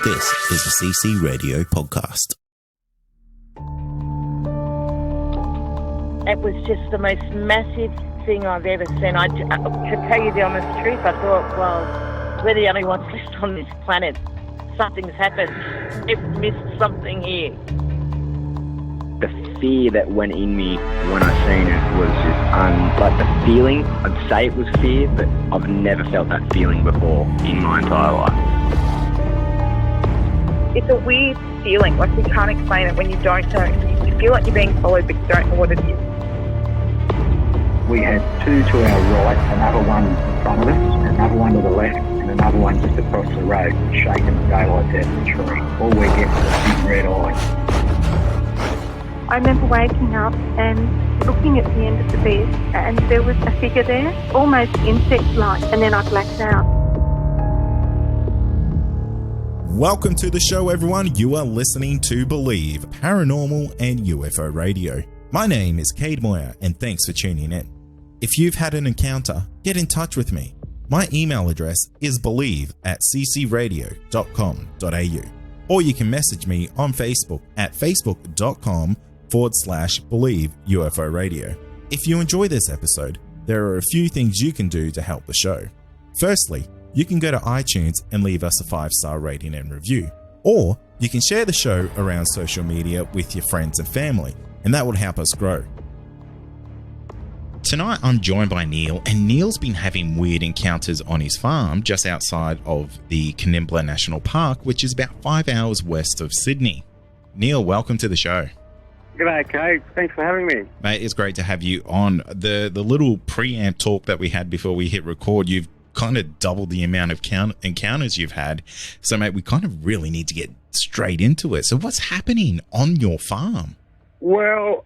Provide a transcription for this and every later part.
This is the CC Radio podcast. It was just the most massive thing I've ever seen. To tell you the honest truth, I thought, well, we're the only ones left on this planet. Something's happened. We've missed something here. The fear that went in me when I seen it was just like the feeling. I'd say it was fear, but I've never felt that feeling before in my entire life. It's a weird feeling, like you can't explain it when you don't know. You feel like you're being followed, but you don't know what it is. We had two to our right, another one in front of us, another one to the left, and another one just across the road, shaking the daylights out of the tree. All we get was a big red eye. I remember waking up and looking at the end of the bed, and there was a figure there, almost insect-like, and then I blacked out. Welcome to the show, everyone. You are listening to Believe, Paranormal and UFO Radio. My name is Cade Moyer, and thanks for tuning in. If you've had an encounter, get in touch with me. My email address is believe@ccradio.com.au, or you can message me on Facebook at facebook.com/Believe UFO Radio. If you enjoy this episode, there are a few things you can do to help the show. Firstly, you can go to iTunes and leave us a 5-star rating and review. Or you can share the show around social media with your friends and family, and that would help us grow. Tonight I'm joined by Neil, and Neil's been having weird encounters on his farm just outside of the Canimbla National Park, which is about 5 hours west of Sydney. Neil, welcome to the show. G'day, Kate. Thanks for having me. Mate, it's great to have you on. The little preamp talk that we had before we hit record, you've kind of doubled the amount of encounters you've had. So, mate, we kind of really need to get straight into it. So what's happening on your farm? Well,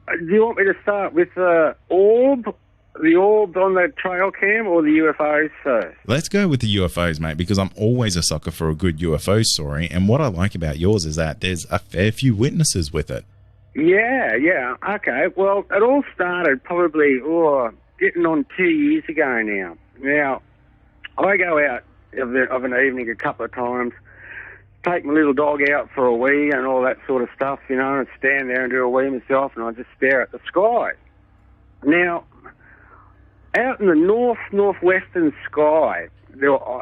do you want me to start with the orb on the trail cam, or the UFOs first? Let's go with the UFOs, mate, because I'm always a sucker for a good UFO story. And what I like about yours is that there's a fair few witnesses with it. Yeah. Okay. Well, it all started probably, getting on 2 years ago now. Now, I go out of an evening a couple of times, take my little dog out for a wee and all that sort of stuff, you know, and stand there and do a wee myself, and I just stare at the sky. Now, out in the northwestern sky,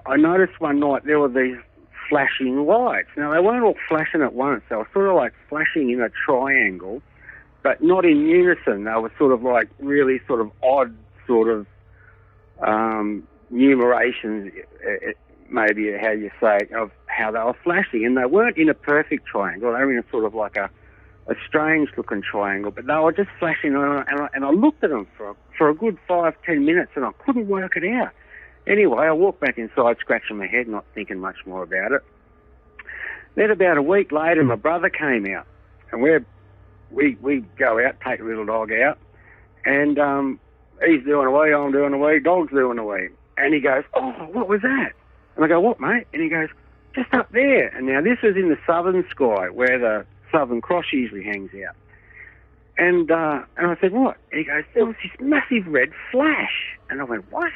I noticed one night there were these flashing lights. Now, they weren't all flashing at once. They were sort of like flashing in a triangle, but not in unison. They were sort of like really sort of odd sort of numerations, maybe how you say it, of how they were flashing. And they weren't in a perfect triangle. They were in a sort of like a strange-looking triangle, but they were just flashing, and I looked at them for a good 5-10 minutes, and I couldn't work it out. Anyway, I walked back inside, scratching my head, not thinking much more about it. Then about a week later, my brother came out, and we go out, take the little dog out, and he's doing a wee, I'm doing a wee, dog's doing a wee. And he goes, "Oh, what was that?" And I go, "What, mate?" And he goes, "Just up there." And now this was in the southern sky, where the Southern Cross usually hangs out. And I said, "What?" And he goes, "There was this massive red flash." And I went, "What?"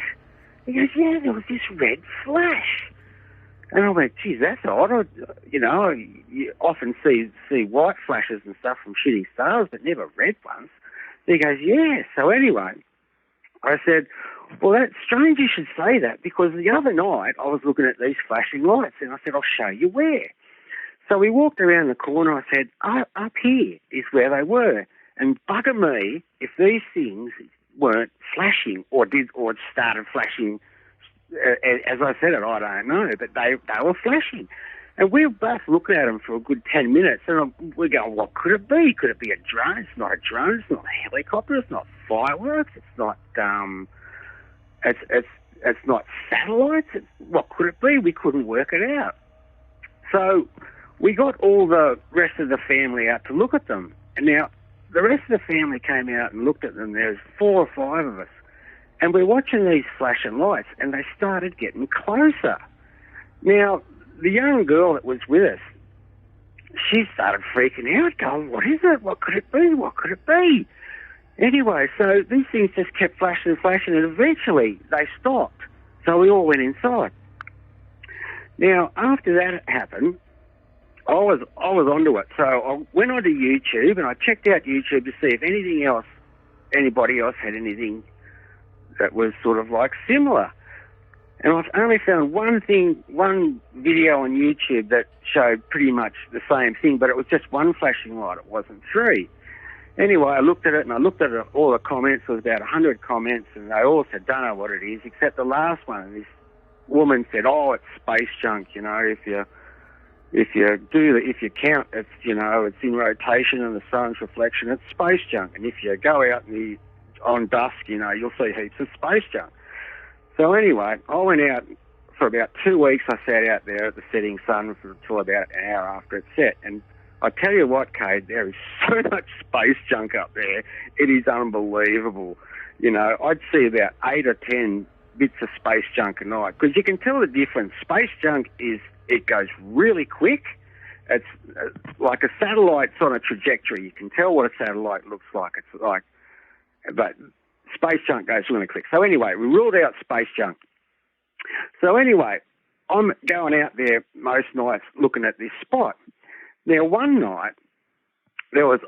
He goes, "Yeah, there was this red flash." And I went, "Geez, that's odd. You know, you often see white flashes and stuff from shooting stars, but never red ones." And he goes, "Yeah." So anyway, I said, "Well, that's strange you should say that, because the other night I was looking at these flashing lights," and I said, "I'll show you where." So we walked around the corner. I said, "Up here is where they were." And bugger me if these things weren't flashing or started flashing. As I said it, I don't know, but they were flashing. And we both looked at them for a good 10 minutes, and we go, "What could it be? Could it be a drone?" It's not a drone. It's not a helicopter. It's not fireworks. It's not it's not satellites. What could it be? We couldn't work it out. So we got all the rest of the family out to look at them. And now the rest of the family came out and looked at them. There's 4 or 5 of us. And we're watching these flashing lights, and they started getting closer. Now, the young girl that was with us, she started freaking out, going, "What is it? What could it be? What could it be?" Anyway, so these things just kept flashing and flashing, and eventually they stopped. So we all went inside. Now, after that happened, I was onto it. So I went onto YouTube and I checked out YouTube to see if anybody else had anything that was sort of like similar. And I've only found one video on YouTube that showed pretty much the same thing, but it was just one flashing light. It wasn't three. Anyway, I looked at it, and I looked at all the comments. There was about 100 comments, and they all said, don't know what it is, except the last one. And this woman said, oh, it's space junk, you know, if you count, it's, you know, it's in rotation and the sun's reflection, it's space junk. And if you go out on dusk, you know, you'll see heaps of space junk. So anyway, I went out for about 2 weeks. I sat out there at the setting sun until about an hour after it set. And I tell you what, Kate, there is so much space junk up there. It is unbelievable. You know, I'd see about 8 or 10 bits of space junk a night, because you can tell the difference. Space junk it goes really quick. It's like a satellite's on a trajectory. You can tell what a satellite looks like. It's like, but space junk goes really quick. So anyway, we ruled out space junk. So anyway, I'm going out there most nights looking at this spot. Now, one night, there was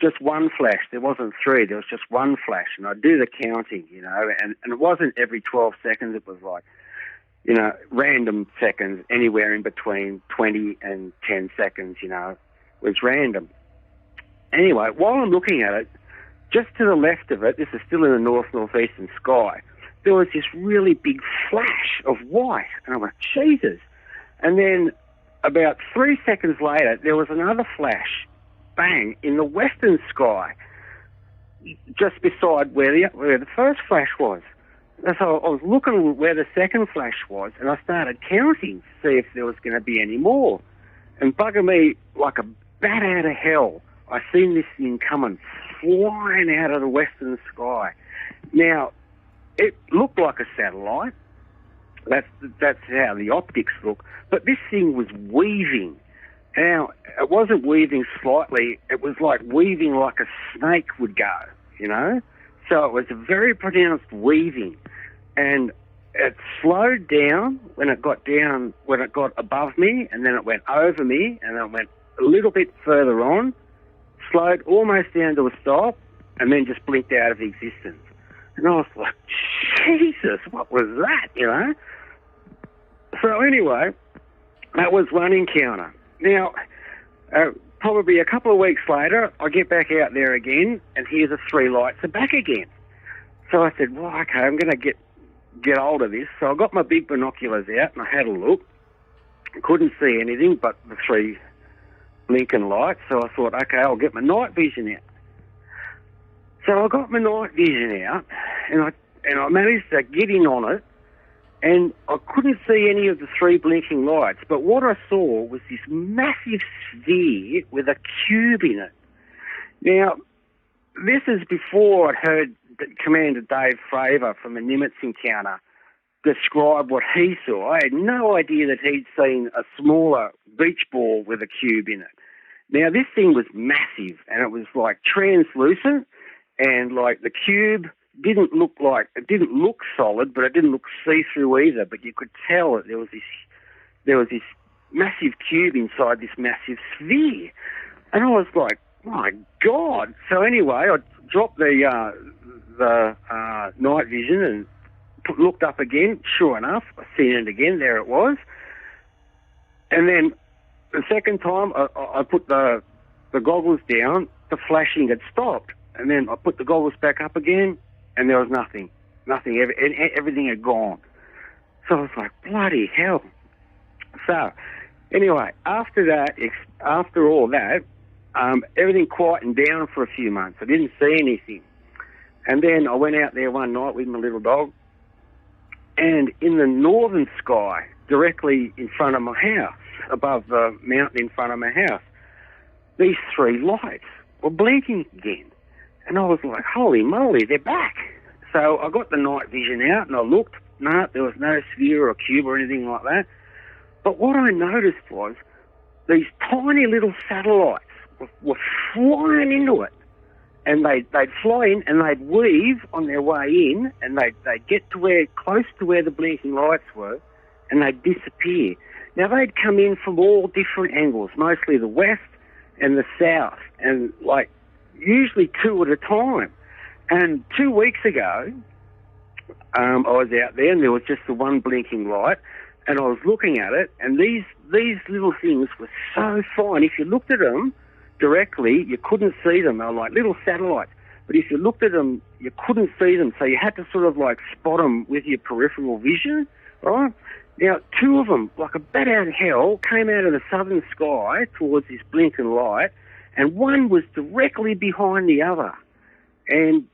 just one flash. There wasn't three. There was just one flash. And I'd do the counting, you know, and it wasn't every 12 seconds. It was like, you know, random seconds, anywhere in between 20 and 10 seconds, you know, was random. Anyway, while I'm looking at it, just to the left of it, this is still in the northeastern sky, there was this really big flash of white. And I went, Jesus. And then about 3 seconds later, there was another flash, bang, in the western sky, just beside where the first flash was. And so I was looking where the second flash was, and I started counting to see if there was going to be any more. And bugger me, like a bat out of hell, I seen this thing coming flying out of the western sky. Now, it looked like a satellite. That's how the optics look. But this thing was weaving. Now, it wasn't weaving slightly. It was like weaving like a snake would go, you know? So it was a very pronounced weaving. And it slowed down when it got above me, and then it went over me, and then it went a little bit further on, slowed almost down to a stop, and then just blinked out of existence. And I was like, Jesus, what was that, you know? So anyway, that was one encounter. Now, probably a couple of weeks later, I get back out there again, and here the three lights are back again. So I said, well, okay, I'm going to get hold of this. So I got my big binoculars out, and I had a look. I couldn't see anything but the three blinking lights. So I thought, okay, I'll get my night vision out. So I got my night vision out, and I managed to get in on it, and I couldn't see any of the three blinking lights. But what I saw was this massive sphere with a cube in it. Now, this is before I'd heard Commander Dave Fravor from the Nimitz encounter describe what he saw. I had no idea that he'd seen a smaller beach ball with a cube in it. Now, this thing was massive, and it was like translucent, and like the cube didn't look solid, but it didn't look see-through either. But you could tell that there was this massive cube inside this massive sphere, and I was like, my God! So anyway, I dropped the night vision and looked up again. Sure enough, I seen it again. There it was. And then the second time, I put the goggles down. The flashing had stopped, and then I put the goggles back up again, and there was nothing. Everything had gone. So I was like, bloody hell. So anyway, after all that, everything quietened down for a few months. I didn't see anything. And then I went out there one night with my little dog, and in the northern sky, directly in front of my house, above the mountain in front of my house, these three lights were blinking again. And I was like, holy moly, they're back. So I got the night vision out and I looked. No, there was no sphere or cube or anything like that. But what I noticed was these tiny little satellites were flying into it. And they'd fly in and they'd weave on their way in, and they'd get to close to where the blinking lights were, and they'd disappear. Now, they'd come in from all different angles, mostly the west and the south, and, like, usually two at a time. And 2 weeks ago, I was out there, and there was just the one blinking light, and I was looking at it, and these little things were so fine. If you looked at them directly, you couldn't see them. They were like little satellites. But if you looked at them, you couldn't see them, so you had to sort of like spot them with your peripheral vision, right? Now, two of them, like a bat out of hell, came out of the southern sky towards this blinking light, and one was directly behind the other. And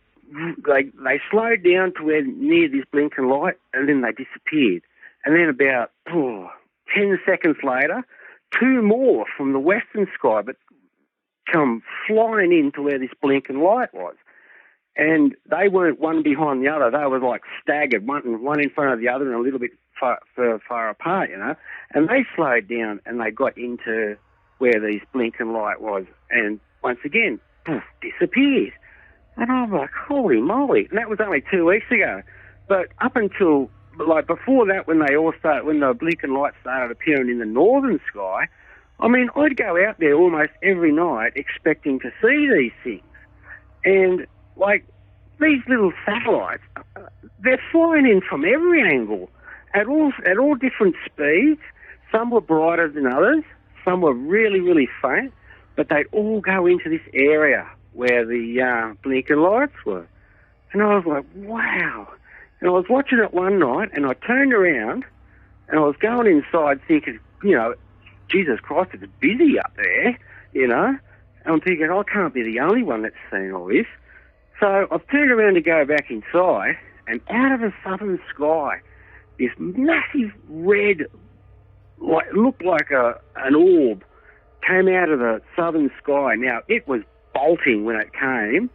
they slowed down to where near this blinking light, and then they disappeared. And then about 10 seconds later, two more from the western sky, but come flying into where this blinking light was. And they weren't one behind the other. They were like staggered, one in front of the other and a little bit far apart, you know. And they slowed down and they got into where this blinking light was. And once again, poof, disappeared. And I'm like, holy moly. And that was only 2 weeks ago. But up until, like, before that, when the blinking lights started appearing in the northern sky, I mean, I'd go out there almost every night expecting to see these things. And, like, these little satellites, they're flying in from every angle at all different speeds. Some were brighter than others. Some were really, really faint. But they'd all go into this area where the blinking lights were. And I was like, wow. And I was watching it one night, and I turned around, and I was going inside thinking, you know, Jesus Christ, it's busy up there, you know. And I'm thinking, I can't be the only one that's seen all this. So I've turned around to go back inside, and out of the southern sky, this massive red, looked like an orb, came out of the southern sky. Now, it was bolting when it came,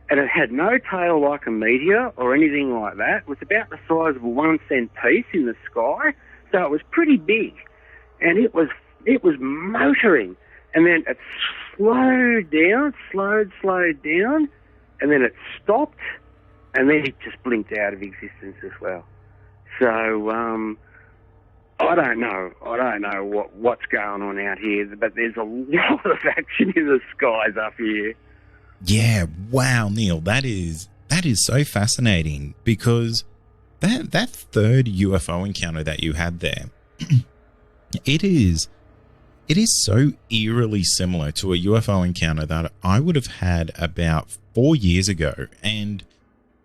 and it had no tail like a meteor or anything like that. It was about the size of a 1 cent piece in the sky, so it was pretty big. And it was motoring, and then it slowed down, and then it stopped, and then it just blinked out of existence as well. So, I don't know what's going on out here, but there's a lot of action in the skies up here. Yeah, wow, Neil, that is so fascinating, because that third UFO encounter that you had there, it is so eerily similar to a UFO encounter that I would have had about 4 years ago, and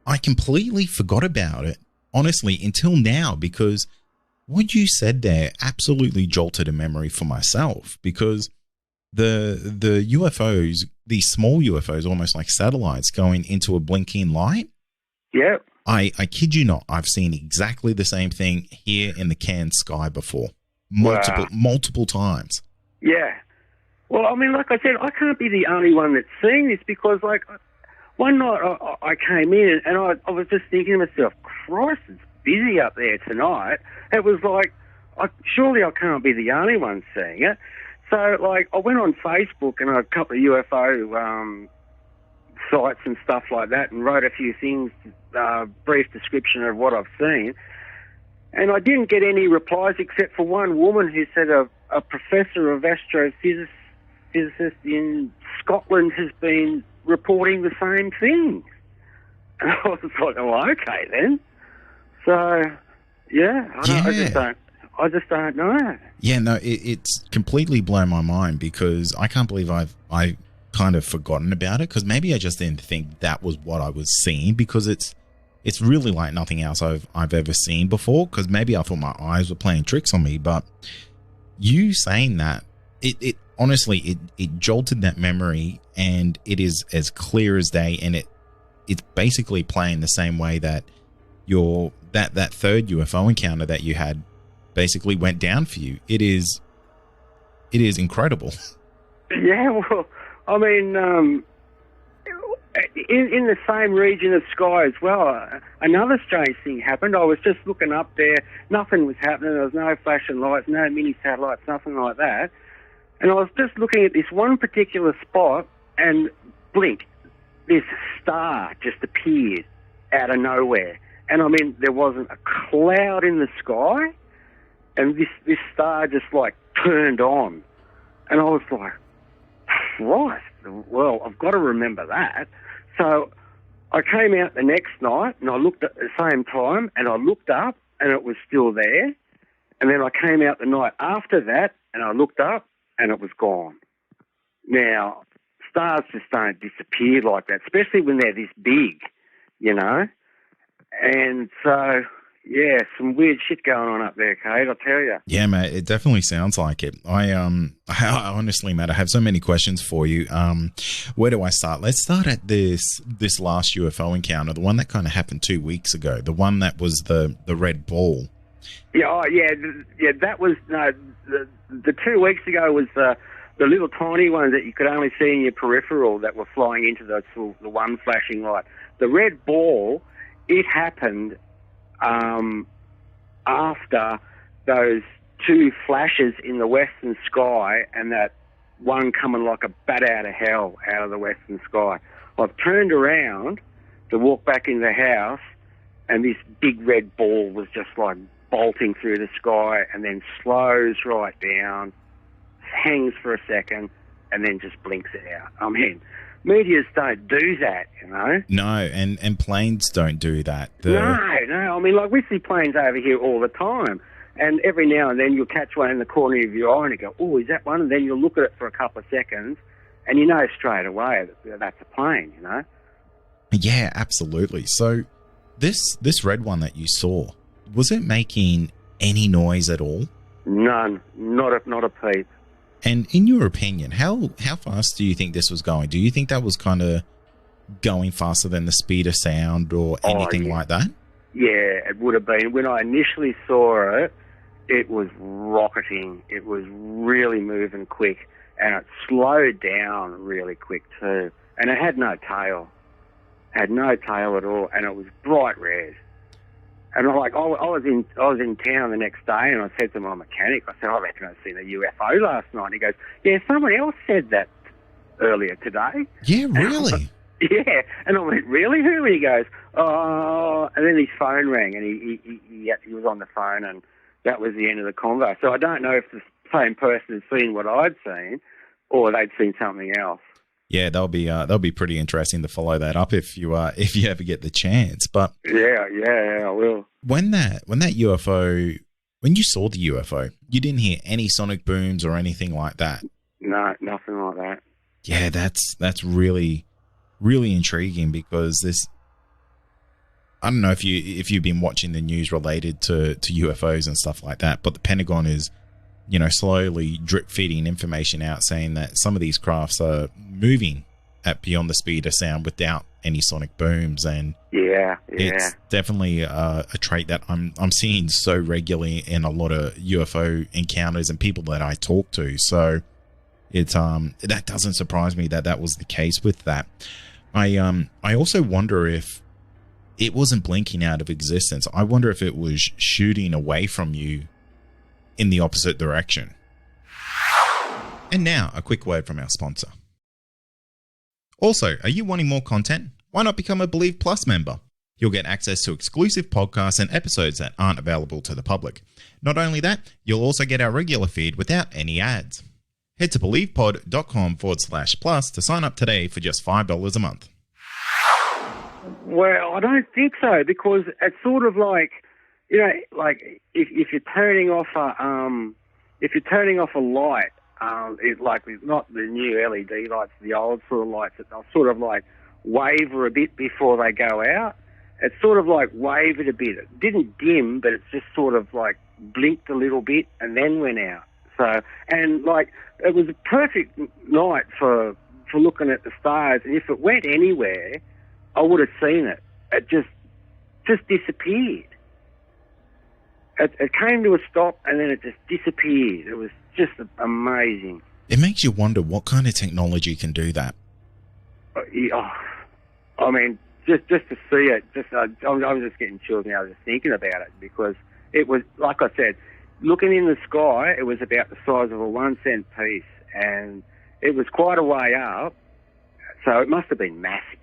I completely forgot about it, honestly, until now, because what you said there absolutely jolted a memory for myself, because the UFOs, these small UFOs, almost like satellites going into a blinking light. Yeah. I kid you not, I've seen exactly the same thing here in the Cairns sky before. Multiple times. Yeah. Well, I mean, like I said, I can't be the only one that's seeing this, because, like, one night I came in and I was just thinking to myself, Christ, it's busy up there tonight. It was like, surely I can't be the only one seeing it. So, like, I went on Facebook and a couple of UFO sites and stuff like that, and wrote a few things, brief description of what I've seen. And I didn't get any replies except for one woman who said a professor of astrophysicist in Scotland has been reporting the same thing. And I was like, oh, okay then. So, yeah, I just don't know. Yeah, no, it's completely blown my mind, because I can't believe I kind of forgotten about it, because maybe I just didn't think that was what I was seeing, because it's really like nothing else I've ever seen before, because maybe I thought my eyes were playing tricks on me. But you saying that, it honestly, it jolted that memory, and it is as clear as day, and it's basically playing the same way that that third UFO encounter that you had basically went down for you. It is incredible. Yeah, well, I mean, in the same region of sky as well, another strange thing happened. I was just looking up there, nothing was happening, there was no flashing lights, no mini satellites, nothing like that. And I was just looking at this one particular spot, and blink, this star just appeared out of nowhere. And I mean, there wasn't a cloud in the sky, and this star just like turned on, and I was like, Christ, well, I've got to remember that. So I came out the next night and I looked at the same time and I looked up and it was still there. And then I came out the night after that and I looked up and it was gone. Now, stars just don't disappear like that, especially when they're this big, you know. And so, yeah, some weird shit going on up there, Kate, I'll tell you. Yeah, mate, it definitely sounds like it. I honestly, mate, I have so many questions for you. Where do I start? Let's start at this last UFO encounter, the one that kind of happened 2 weeks ago, the one that was the red ball. Yeah, that was, no, the 2 weeks ago was the little tiny ones that you could only see in your peripheral that were flying into the one flashing light. The red ball, it happened after those two flashes in the western sky and that one coming like a bat out of hell out of the western sky. I've turned around to walk back in the house and this big red ball was just like bolting through the sky and then slows right down, hangs for a second, and then just blinks out. I mean, meteors don't do that, you know. No, and planes don't do that. No. I mean, like, we see planes over here all the time, and every now and then you'll catch one in the corner of your eye and you go, oh, is that one? And then you'll look at it for a couple of seconds, and you know straight away that that's a plane, you know. Yeah, absolutely. So this red one that you saw, was it making any noise at all? None. Not a peep. And in your opinion, how fast do you think this was going? Do you think that was kind of going faster than the speed of sound or anything like that? Yeah, it would have been. When I initially saw it, it was rocketing. It was really moving quick, and it slowed down really quick too. And it had no tail. Had no tail at all, and it was bright red. And I was in town the next day, and I said to my mechanic, I said, I reckon I've seen a UFO last night. And he goes, yeah, someone else said that earlier today. Yeah, really? Yeah. And I went, really? Who? And he goes, oh. And then his phone rang, and he was on the phone, and that was the end of the convo. So I don't know if the same person had seen what I'd seen, or they'd seen something else. Yeah, that'll be pretty interesting to follow that up if you ever get the chance. But yeah, I will. When you saw the UFO, you didn't hear any sonic booms or anything like that. No, nothing like that. Yeah, that's really, really intriguing because this. I don't know if you've been watching the news related to UFOs and stuff like that, but the Pentagon is, you know, slowly drip feeding information out saying that some of these crafts are moving at beyond the speed of sound without any sonic booms, and it's definitely a trait that I'm seeing so regularly in a lot of UFO encounters and people that I talk to. So it's that doesn't surprise me that was the case with that. I also wonder if it wasn't blinking out of existence. I wonder if it was shooting away from you in the opposite direction. And now, a quick word from our sponsor. Also, are you wanting more content? Why not become a Believe Plus member? You'll get access to exclusive podcasts and episodes that aren't available to the public. Not only that, you'll also get our regular feed without any ads. Head to believepod.com/plus to sign up today for just $5 a month. Well, I don't think so, because it's sort of like, you know, like if you're turning off a light, it's like not the new LED lights, the old sort of lights that they'll sort of like waver a bit before they go out. It's sort of like wavered a bit. It didn't dim, but it's just sort of like blinked a little bit and then went out. So, and like it was a perfect night for looking at the stars. And if it went anywhere, I would have seen it. It just disappeared. It came to a stop and then it just disappeared. It was just amazing. It makes you wonder what kind of technology can do that. I mean, just to see it, I was just getting chills now just thinking about it, because it was, like I said, looking in the sky, it was about the size of a 1 cent piece, and it was quite a way up, so it must have been massive.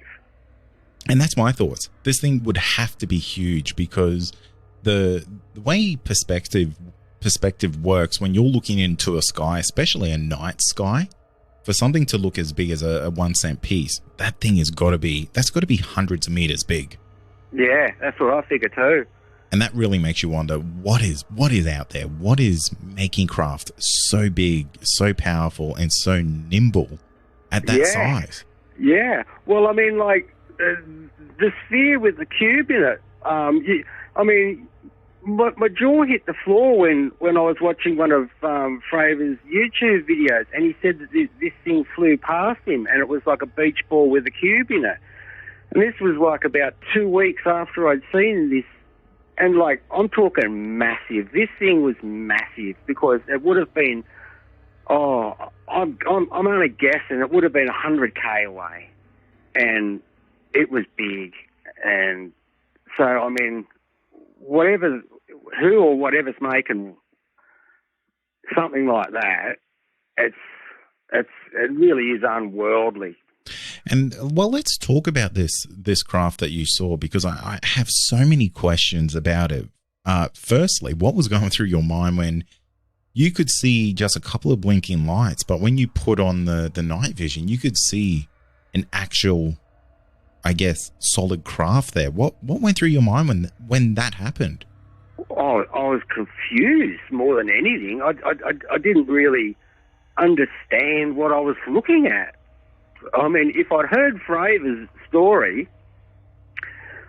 And that's my thoughts. This thing would have to be huge, because the way perspective perspective works when you're looking into a sky, especially a night sky, for something to look as big as a 1 cent piece, that thing that's got to be hundreds of meters big. Yeah, that's what I figure too. And that really makes you wonder, what is out there? What is making craft so big, so powerful, and so nimble at that size? Yeah. Well, I mean, like, the sphere with the cube in it, my jaw hit the floor when I was watching one of Fraser's YouTube videos, and he said that this thing flew past him, and it was like a beach ball with a cube in it. And this was like about 2 weeks after I'd seen this. And, like, I'm talking massive. This thing was massive because it would have been, I'm only guessing, it would have been 100K away. And it was big. And so, I mean, who or whatever's making something like that, it really is unworldly. And well, let's talk about this craft that you saw, because I have so many questions about it. Firstly, what was going through your mind when you could see just a couple of blinking lights, but when you put on the night vision, you could see an actual, I guess, solid craft there. What went through your mind when that happened? Oh, I was confused more than anything. I didn't really understand what I was looking at. I mean, if I'd heard Fraser's story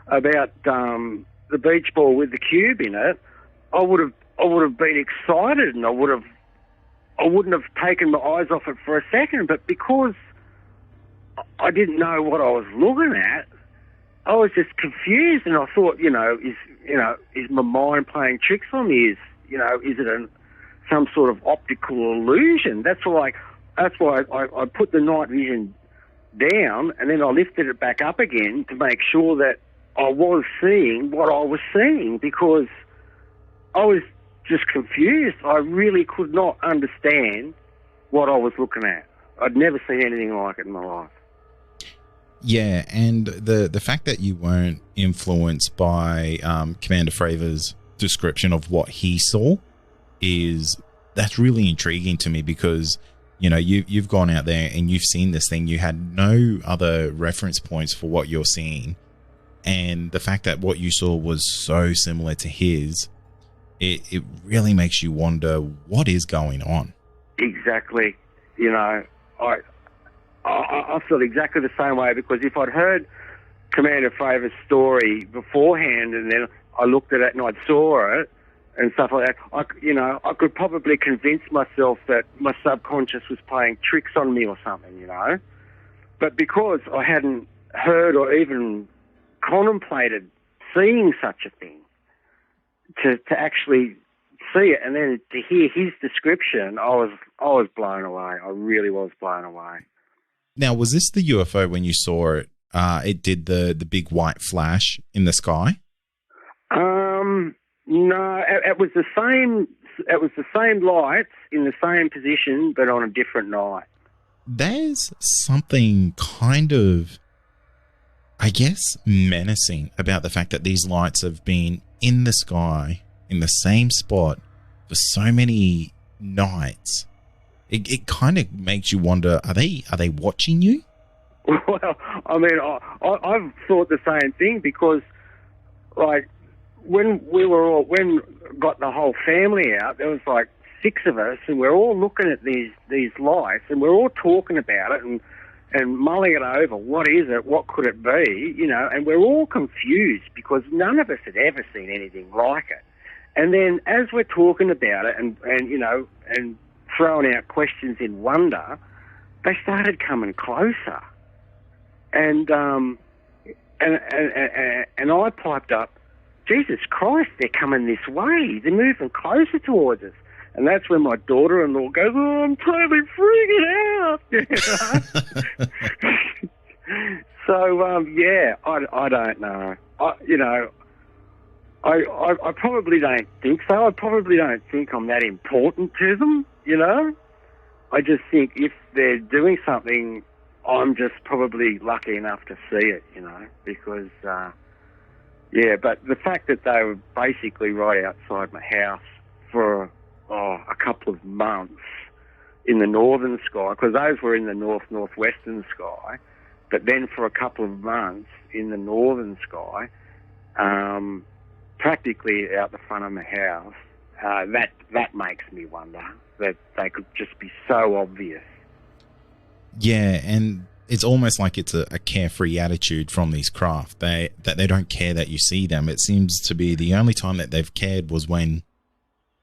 about the beach ball with the cube in it, I would have been excited, and I wouldn't have taken my eyes off it for a second. But because I didn't know what I was looking at, I was just confused, and I thought, is my mind playing tricks on me? Is it some sort of optical illusion? That's why I put the night vision down, and then I lifted it back up again to make sure that I was seeing what I was seeing, because I was just confused. I really could not understand what I was looking at. I'd never seen anything like it in my life. Yeah, and the fact that you weren't influenced by Commander Fraser's description of what he saw that's really intriguing to me, because you've gone out there and you've seen this thing. You had no other reference points for what you're seeing, and the fact that what you saw was so similar to his, it really makes you wonder what is going on. Exactly. I feel exactly the same way, because if I'd heard Commander Fraser's story beforehand and then I looked at it and I saw it and stuff like that, I could probably convince myself that my subconscious was playing tricks on me or something, But because I hadn't heard or even contemplated seeing such a thing, to actually see it and then to hear his description, I was blown away. I really was blown away. Now, was this the UFO when you saw it? It did the big white flash in the sky? No, it was the same. It was the same lights in the same position, but on a different night. There's something kind of, I guess, menacing about the fact that these lights have been in the sky in the same spot for so many nights. It kind of makes you wonder: are they watching you? Well, I mean, I've thought the same thing, because, like, when got the whole family out, there was like 6 of us, and we're all looking at these lights, and we're all talking about it and mulling it over. What is it? What could it be? And we're all confused because none of us had ever seen anything like it. And then as we're talking about it and throwing out questions in wonder, they started coming closer. And I piped up, Jesus Christ, they're coming this way. They're moving closer towards us. And that's when my daughter-in-law goes, oh, I'm totally freaking out. So, yeah, I don't know. I probably don't think so. I probably don't think I'm that important to them, I just think if they're doing something, I'm just probably lucky enough to see it, because, but the fact that they were basically right outside my house for a couple of months in the northern sky, because those were in the northwestern sky, but then for a couple of months in the northern sky, practically out the front of my house. That makes me wonder that they could just be so obvious. Yeah, and it's almost like it's a carefree attitude from these craft. They don't care that you see them. It seems to be the only time that they've cared was when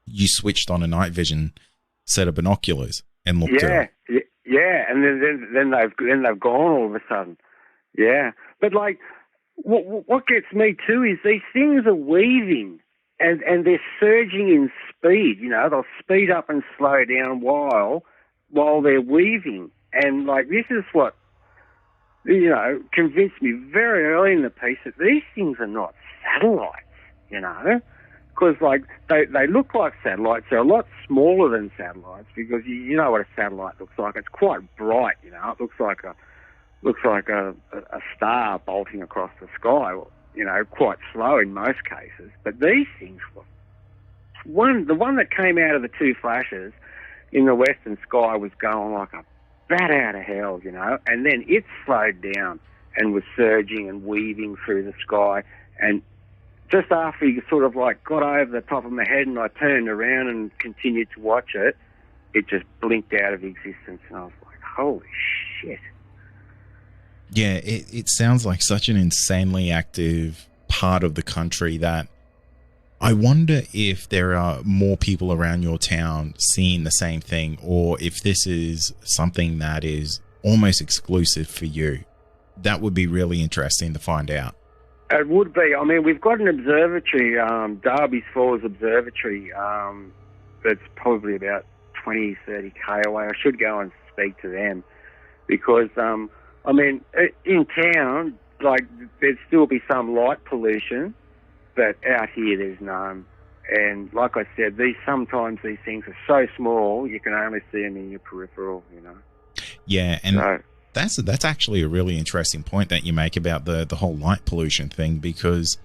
you switched on a night vision set of binoculars and looked at them. Yeah, and then they've gone all of a sudden. Yeah, but like what gets me too is these things are weaving and they're surging in speed. You know, they'll speed up and slow down while they're weaving, and like this is what convinced me very early in the piece that these things are not satellites. You know. Because like they look like satellites, they're a lot smaller than satellites because you know what a satellite looks like. It's quite bright, you know. It looks like a star bolting across the sky. You know, quite slow in most cases. But these things, the one that came out of the two flashes in the western sky was going like a bat out of hell, you know. And then it slowed down and was surging and weaving through the sky and. Just after he sort of like got over the top of my head and I turned around and continued to watch it, it just blinked out of existence and I was like, holy shit. Yeah, it sounds like such an insanely active part of the country that I wonder if there are more people around your town seeing the same thing or if this is something that is almost exclusive for you. That would be really interesting to find out. It would be. I mean, we've got an observatory, Derby's Falls Observatory, that's probably about 20, 30k away. I should go and speak to them because, I mean, in town, like, there'd still be some light pollution, but out here there's none. And like I said, sometimes these things are so small, you can only see them in your peripheral, you know. Yeah, and... So, That's actually a really interesting point that you make about the whole light pollution thing because,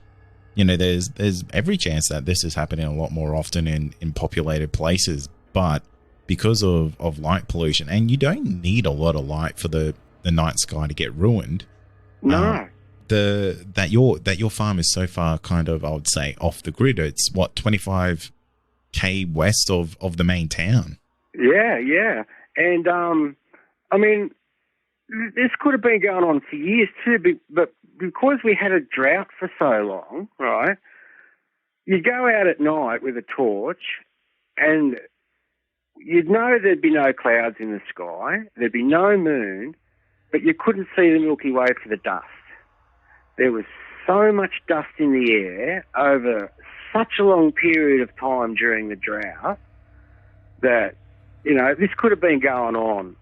you know, there's every chance that this is happening a lot more often in populated places, but because of light pollution, and you don't need a lot of light for the night sky to get ruined. No. That your farm is so far kind of, I would say, off the grid. It's what, 25k west of the main town. Yeah. And I mean, this could have been going on for years too, but because we had a drought for so long, right, you'd go out at night with a torch and you'd know there'd be no clouds in the sky, there'd be no moon, but you couldn't see the Milky Way for the dust. There was so much dust in the air over such a long period of time during the drought that, you know, this could have been going on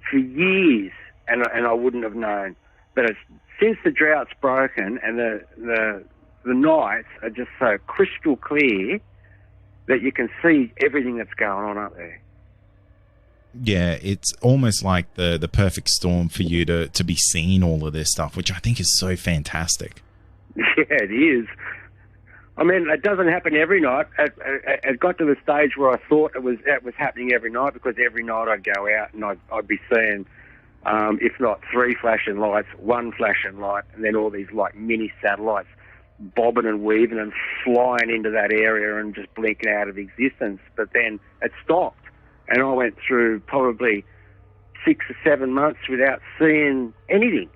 for years. And I wouldn't have known. But since the drought's broken and the nights are just so crystal clear that you can see everything that's going on up there. Yeah, it's almost like the perfect storm for you to be seeing all of this stuff, which I think is so fantastic. Yeah, it is. I mean, it doesn't happen every night. It got to the stage where I thought it was happening every night because every night I'd go out and I'd be seeing... if not 3 flashing lights, 1 flashing light, and then all these like mini satellites bobbing and weaving and flying into that area and just blinking out of existence. But then it stopped, and I went through probably 6 or 7 months without seeing anything.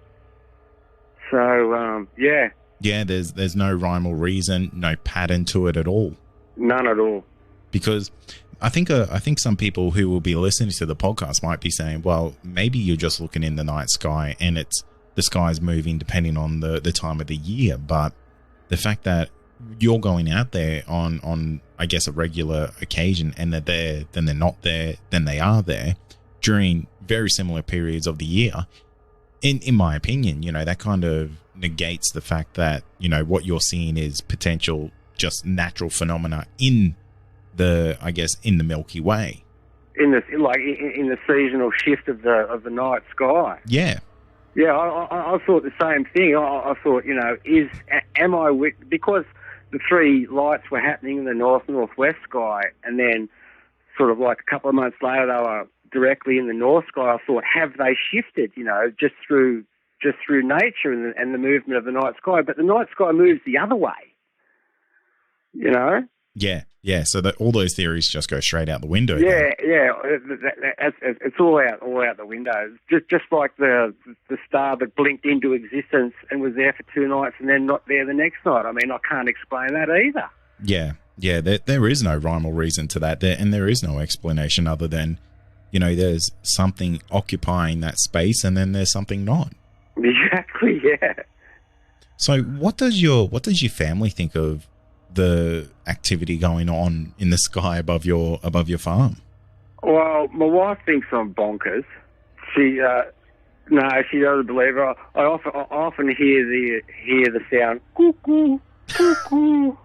So, yeah. Yeah, there's no rhyme or reason, no pattern to it at all. None at all. Because... I think some people who will be listening to the podcast might be saying, well, maybe you're just looking in the night sky and the sky's moving depending on the time of the year. But the fact that you're going out there on I guess, a regular occasion and they're there, then they're not there, then they are there during very similar periods of the year, in my opinion, you know, that kind of negates the fact that, you know, what you're seeing is potential just natural phenomena in the Milky Way. In the seasonal shift of the night sky. Yeah. Yeah, I thought the same thing. I thought, you know, because the 3 lights were happening in the northwest sky, and then sort of like a couple of months later, they were directly in the north sky. I thought, have they shifted, just through nature and the movement of the night sky? But the night sky moves the other way, Yeah. So that all those theories just go straight out the window. Yeah. It's all out the window. Just like the star that blinked into existence and was there for 2 nights and then not there the next night. I mean, I can't explain that either. Yeah. There is no rhyme or reason to that, and there is no explanation other than, there's something occupying that space, and then there's something not. Exactly. Yeah. So, what does your family think of the activity going on in the sky above your farm? Well, my wife thinks I'm bonkers. She doesn't believe it. I often hear the sound cuckoo, cuckoo.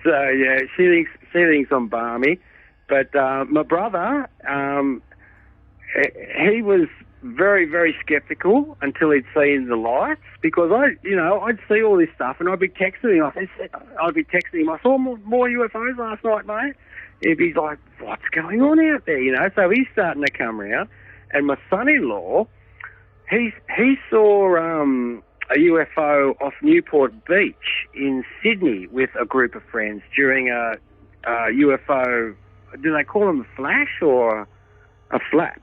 So yeah, she thinks I'm balmy. But my brother, he was very, very sceptical until he'd seen the lights, because I'd see all this stuff and I'd be texting him. I saw more UFOs last night, mate. He'd be like, what's going on out there? So he's starting to come around. And my son-in-law, he saw a UFO off Newport Beach in Sydney with a group of friends during a UFO. Do they call them a flash or a flap?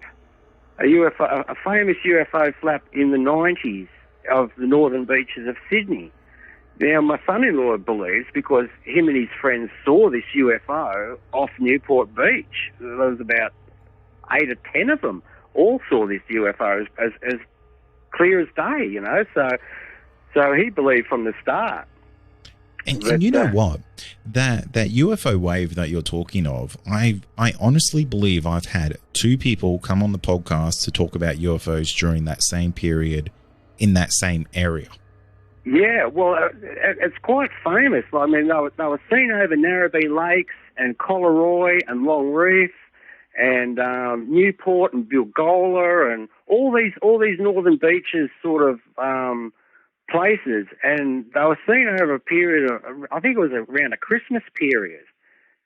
A UFO, a famous UFO flap in the 90s of the northern beaches of Sydney. Now, my son-in-law believes, because him and his friends saw this UFO off Newport Beach, there was about 8 or 10 of them, all saw this UFO as clear as day, So he believed from the start. And you know what? That UFO wave that you're talking of, I honestly believe I've had 2 people come on the podcast to talk about UFOs during that same period in that same area. Yeah, well, it's quite famous. I mean, they were seen over Narrabee Lakes and Collaroy and Long Reef and Newport and Bilgola and all these northern beaches sort of places, and they were seen over a period of, I think it was around a Christmas period.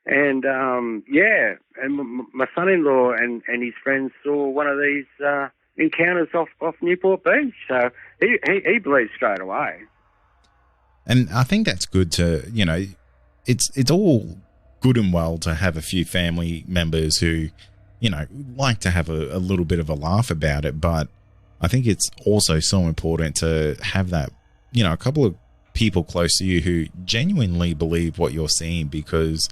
And and my son-in-law and his friends saw one of these encounters off Newport Beach, so he believes straight away. And I think that's good to, it's all good and well to have a few family members who, like to have a little bit of a laugh about it, but I think it's also so important to have that, a couple of people close to you who genuinely believe what you're seeing, because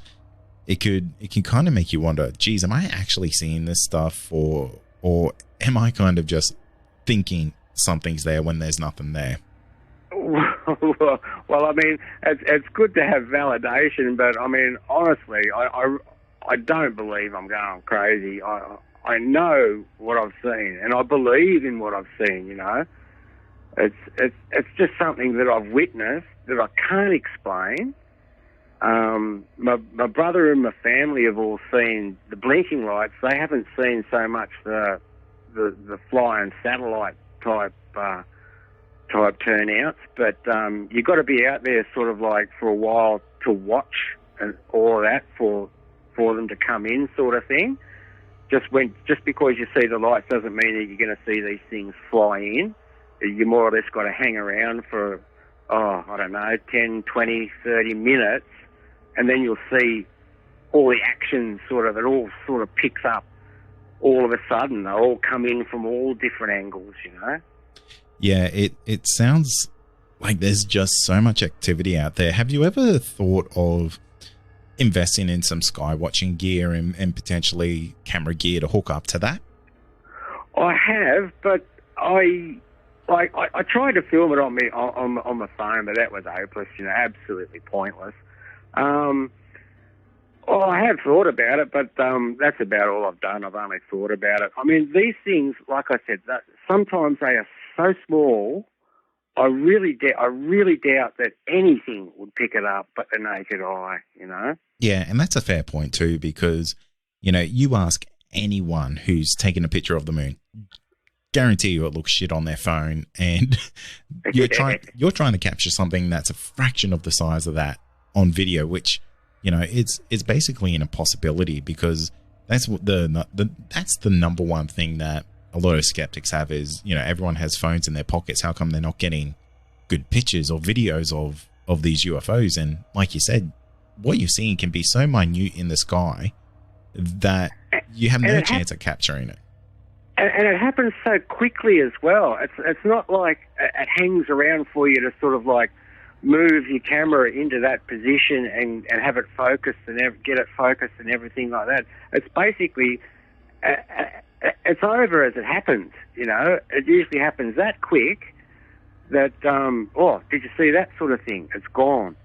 it can kind of make you wonder, geez, am I actually seeing this stuff, or am I kind of just thinking something's there when there's nothing there? Well, I mean, it's good to have validation, but I mean, honestly, I don't believe I'm going crazy. I know what I've seen, and I believe in what I've seen. It's just something that I've witnessed that I can't explain. My brother and my family have all seen the blinking lights. They haven't seen so much the flying satellite type turnouts, but you've got to be out there sort of like for a while to watch and all of that for them to come in, sort of thing. Just because you see the lights doesn't mean that you're going to see these things fly in. You more or less got to hang around for, 10, 20, 30 minutes, and then you'll see all the action it all sort of picks up all of a sudden. They all come in from all different angles, Yeah, it sounds like there's just so much activity out there. Have you ever thought of investing in some sky watching gear and potentially camera gear to hook up to that? I have, but I tried to film it on my phone, but that was hopeless, absolutely pointless. Well, I have thought about it, but that's about all I've done. I've only thought about it. I mean, these things, like I said, sometimes they are so small. I really doubt that anything would pick it up but the naked eye, Yeah, and that's a fair point too, because, you ask anyone who's taken a picture of the moon, guarantee you it looks shit on their phone, and you're trying to capture something that's a fraction of the size of that on video, which it's basically an impossibility, because that's what that's the number one thing that a lot of skeptics have is, everyone has phones in their pockets. How come they're not getting good pictures or videos of these UFOs? And like you said, what you're seeing can be so minute in the sky that you have no chance at capturing it. And it happens so quickly as well. It's not like it hangs around for you to sort of like move your camera into that position and have it focused and get it focused and everything like that. It's basically, it's over as it happens, It usually happens that quick that, did you see that sort of thing? It's gone,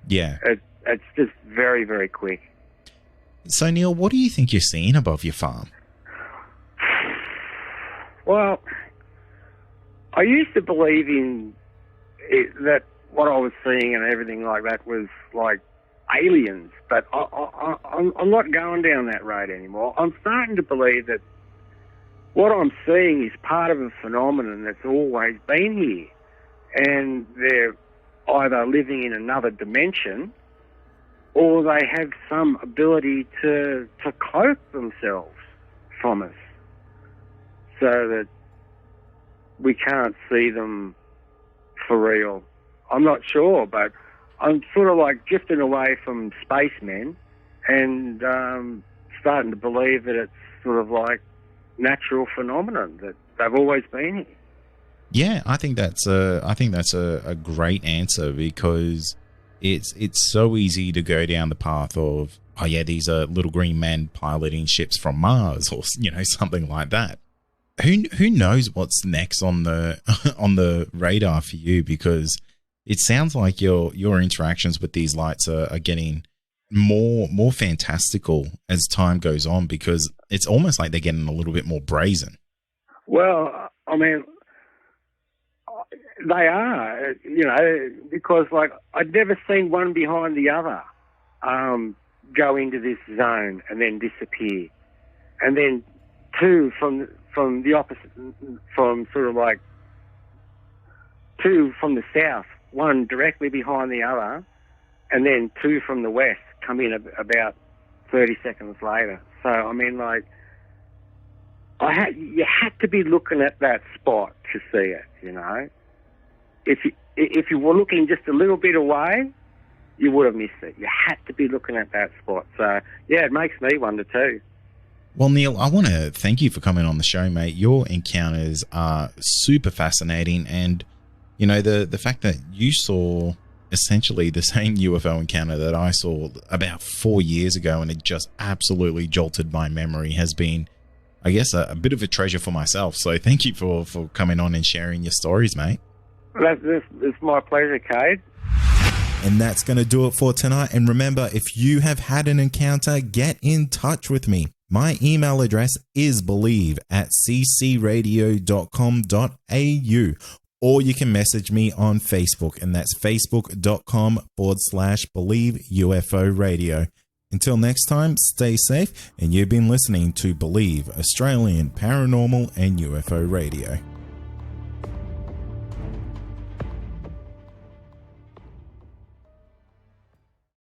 Yeah. It's just very, very quick. So, Neil, what do you think you're seeing above your farm? Well, I used to believe in that what I was seeing and everything like that was like aliens, but I'm not going down that road anymore. I'm starting to believe that what I'm seeing is part of a phenomenon that's always been here, and they're either living in another dimension or they have some ability to cloak themselves from us so that we can't see them for real. I'm not sure, but I'm sort of like drifting away from spacemen and starting to believe that it's sort of like natural phenomenon, that they've always been here. Yeah, I think that's a great answer, because it's so easy to go down the path of, oh yeah, these are little green men piloting ships from Mars, or something like that. Who knows what's next on the radar for you? Because it sounds like your interactions with these lights are getting more fantastical as time goes on, because it's almost like they're getting a little bit more brazen. Well, I mean, they are, because like I'd never seen one behind the other go into this zone and then disappear, and then two from the opposite, from sort of like two from the south, one directly behind the other, and then two from the west come in about 30 seconds later. So, I mean, like, you had to be looking at that spot to see it, If you were looking just a little bit away, you would have missed it. You had to be looking at that spot. So, yeah, it makes me wonder too. Well, Neil, I want to thank you for coming on the show, mate. Your encounters are super fascinating, and the fact that you saw essentially the same UFO encounter that I saw about 4 years ago, and it just absolutely jolted my memory, has been, I guess, a bit of a treasure for myself. So thank you for coming on and sharing your stories, mate. It's my pleasure, Cade. And that's going to do it for tonight. And remember, if you have had an encounter, get in touch with me. My email address is believe@ccradio.com.au, or you can message me on Facebook, and that's facebook.com/Believe UFO Radio. Until next time, stay safe, and you've been listening to Believe Australian Paranormal and UFO Radio.